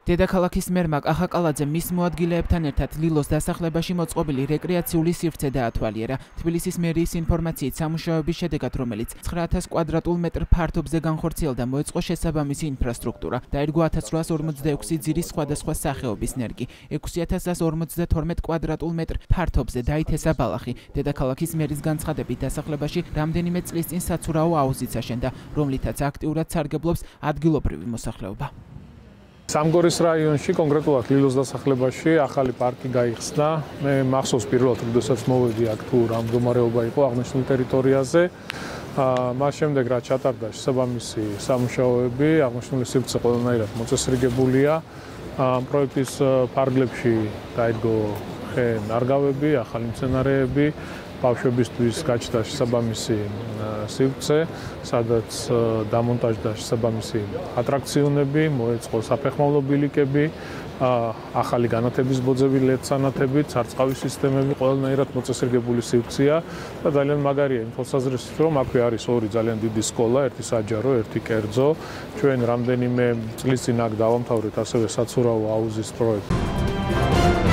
დედაქალაქის მერმა კახაკალაძე მის მოადგილეებთან ერთად ლილოს დასახლებაში მოწყობილი რეკრეაციული სივრცე დაათვალიერა. თბილისის მერიის ინფორმაციით სამუშაოების შედეგად, რომელიც 9000 კვადრატულ მეტრ ფართობზე განხორციელდა, მოეწყო შესაბამისი ინფრასტრუქტურა. დაირგო 1846 ძირის სხვადასხვა სახეობის ნერგი. 6152 კვადრატულ მეტრ ფართობზე დაითესა ბალახი. დედაქალაქის მერის განცხადებით, დასახლებაში რამდენიმე წლის წინ საცურაო აუზიც აშენდა, რომლითაც აქტიურად სარგებლობს ადგილობრივი მოსახლეობა. სამგორის რაიონში, კონკრეტულად ლილოს დასახლებაში, ახალი პარკი გაიხსნა. მე მახსოვს პირველად, როდესაც მოვედი აქ თუ რა მდგომარეობა იყო აღნიშნულ ტერიტორიაზე. მას შემდეგ რაც ჩატარდა შესაბამისი სამუშაოები, აღნიშნული სივრცე ყველანაირად მოწესრიგებულია. პროექტის ფარგლებში დაიდგო ნარგავები, ახალი მცენარეები, ბავშვებისთვის გაჩნდა შესაბამისი სივრცე, სადაც დამონტაჟდა შესაბამისი ატრაქციონები, მოეწყო საფეხმავლო ბილიკები, ახალი განათების ბოძები LED სანათებით, სარწყავი სისტემები, ყველანაირად მოწესრიგებული სივრცეა და ძალიან მაგარია იმ თვალსაზრისით, რომ აქვე არის ორი ძალიან დიდი სკოლა, ერთი საჯარო, ერთი კერძო. ჩვენ რამდენიმე წლის წინ აქ დავამთავრეთ ასევე საცურაო აუზის პროექტი.